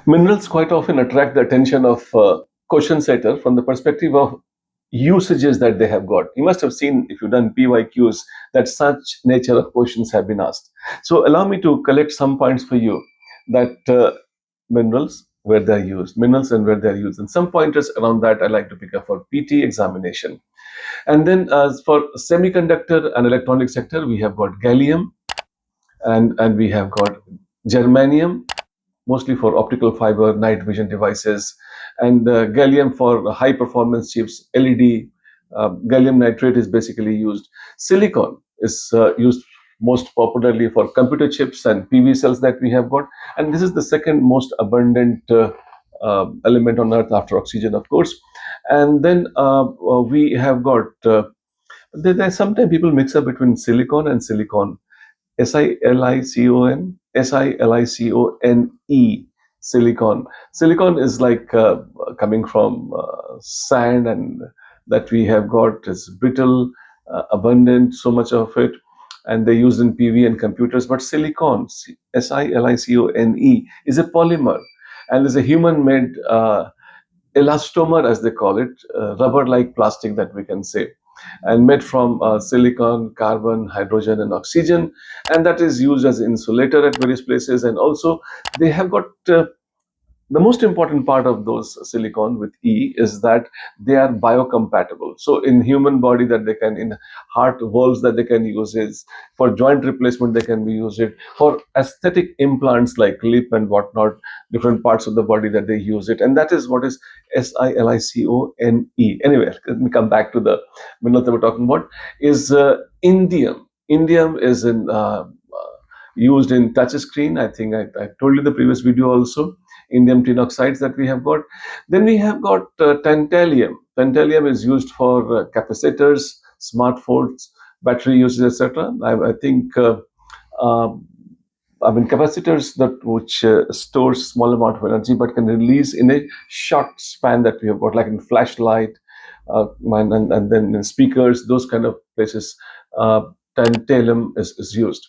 Minerals quite often attract the attention of question setter from the perspective of usages that they have got. You must have seen, if you've done PYQs, that such nature of questions have been asked. So allow me to collect some points for you that minerals, where they're used, minerals and where they're used, and some pointers around that I'd like to pick up for PT examination. And then for semiconductor and electronic sector, we have got gallium and we have got germanium, mostly for optical fiber, night vision devices, and gallium for high performance chips, LED. Gallium nitrate is basically used. Silicon is used most popularly for computer chips and PV cells that we have got. And this is the second most abundant element on Earth after oxygen, of course. And then we have got, there's sometimes people mix up between silicon and silicon. silicone silicon. Silicon is like coming from sand, and that we have got is brittle, abundant, so much of it, and they're used in PV and computers. But silicon, silicone, is a polymer, and is a human-made elastomer, as they call it, rubber-like plastic that we can say, and made from silicon, carbon, hydrogen, and oxygen, and that is used as insulator at various places. And also, they have got the most important part of those silicon with E is that they are biocompatible. So in human body, that they can, in heart valves, that they can use it for joint replacement, they can be used it for aesthetic implants like lip and whatnot, different parts of the body that they use it, and that is what is silicone. Anyway, let me come back to the mineral that we're talking about. Is indium. Indium is in used in touch screen. I think I told you the previous video also. Indium tin oxides that we have got. Then we have got tantalum. Tantalum is used for capacitors, smartphones, battery usage, etc. I think uh, I mean capacitors that which stores small amount of energy but can release in a short span that we have got, like in flashlight, and then in speakers, those kind of places. Tantalum is used.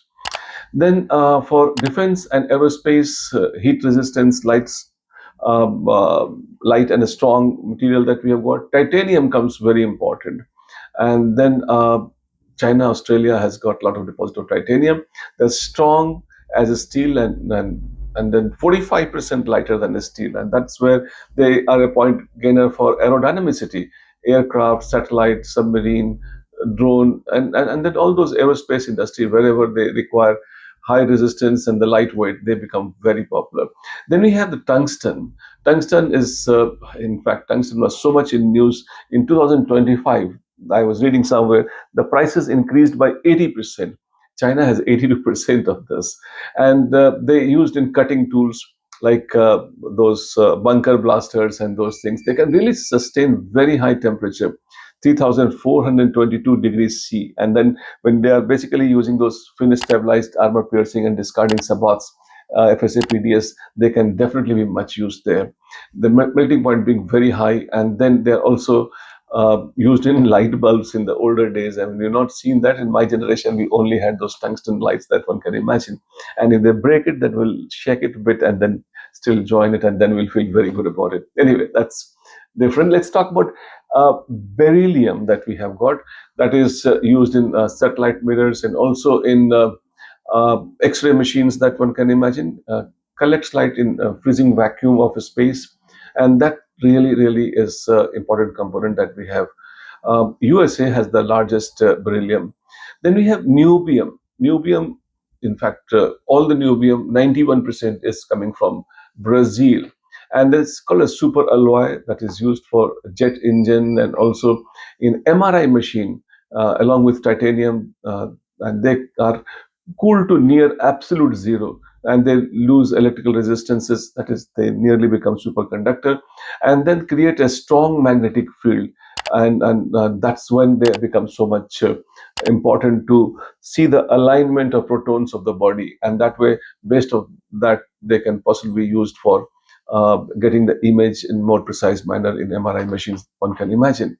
Then for defense and aerospace, heat resistance, light and a strong material that we have got, titanium comes very important. And then China, Australia has got a lot of deposit of titanium. They're strong as a steel, and then 45% lighter than a steel. And that's where they are a point gainer for aerodynamicity, aircraft, satellite, submarine, drone, and then all those aerospace industry, wherever they require high resistance and the lightweight, they become very popular. Then we have the tungsten. Tungsten is, in fact, tungsten was so much in news in 2025. I was reading somewhere the prices increased by 80%. China has 82% of this, and they used in cutting tools like those bunker blasters and those things. They can really sustain very high temperature, 3,422 degrees C. And then when they are basically using those finish stabilized armor piercing and discarding sabots, FSAPDS, they can definitely be much used there. The melting point being very high, and then they're also used in light bulbs in the older days. I mean, we've not seen that in my generation. We only had those tungsten lights that one can imagine. And if they break it, then we'll shake it a bit and then still join it, and then we'll feel very good about it. Anyway, that's different. Let's talk about beryllium that we have got, that is used in satellite mirrors and also in X-ray machines that one can imagine. Collects light in freezing vacuum of a space, and that really is important component that we have. USA has the largest beryllium. Then we have niobium. Niobium, in fact, all the niobium, 91% is coming from Brazil, and it's called a super alloy that is used for jet engine and also in MRI machine, along with titanium, and they are cooled to near absolute zero, and they lose electrical resistances, that is, they nearly become superconductor, and then create a strong magnetic field. And that's when they become so much important to see the alignment of protons of the body, and that way, based on that, they can possibly be used for getting the image in more precise manner in MRI machines, one can imagine.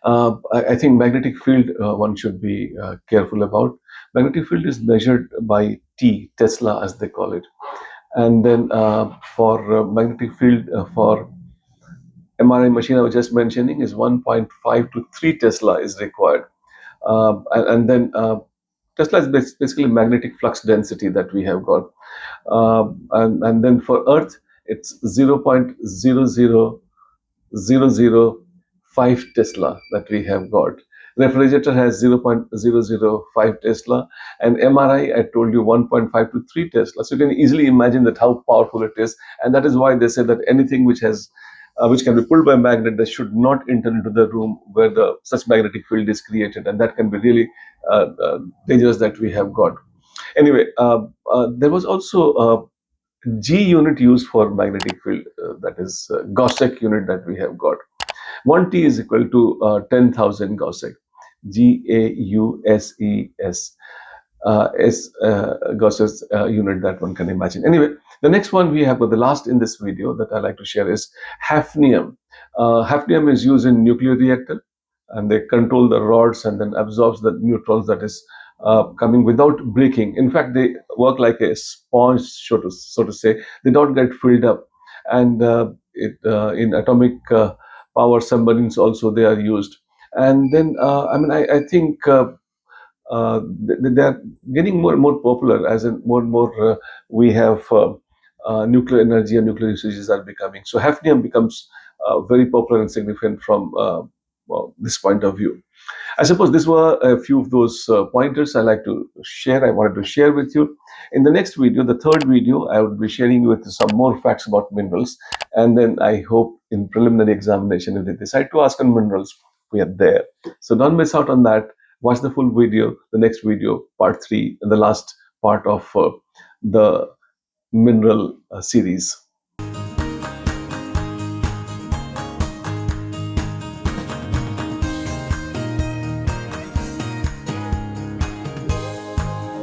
I think magnetic field one should be careful about. Magnetic field is measured by T, Tesla as they call it. And then for magnetic field for MRI machine I was just mentioning is 1.5 to 3 Tesla is required. And then Tesla is basically magnetic flux density that we have got. And then for Earth, it's 0.000005 Tesla that we have got. Refrigerator has 0.005 Tesla, and MRI, I told you 1.5 to 3 Tesla. So you can easily imagine that how powerful it is, and that is why they say that anything which can be pulled by a magnet, that should not enter into the room where the such magnetic field is created, and that can be really dangerous that we have got. Anyway, there was also G unit used for magnetic field, that is Gaussic unit that we have got. 1T is equal to 10,000 Gaussic, GAUSES. Gaussian unit that one can imagine. Anyway, the next one we have, but the last in this video that I like to share is hafnium. Hafnium is used in nuclear reactor, and they control the rods and then absorbs the neutrons that is coming without breaking. In fact, they work like a sponge, so to say. They don't get filled up, and in atomic power submarines also they are used. And then I think they are getting more and more popular, as in more and more we have nuclear energy and nuclear usages are becoming. So hafnium becomes very popular and significant from this point of view. I suppose these were a few of those pointers I wanted to share with you. In the next video, the third video, I would be sharing with some more facts about minerals. And then I hope in preliminary examination, if they decide to ask on minerals, we are there. So don't miss out on that. Watch the full video, the next video, part 3, and the last part of the mineral series.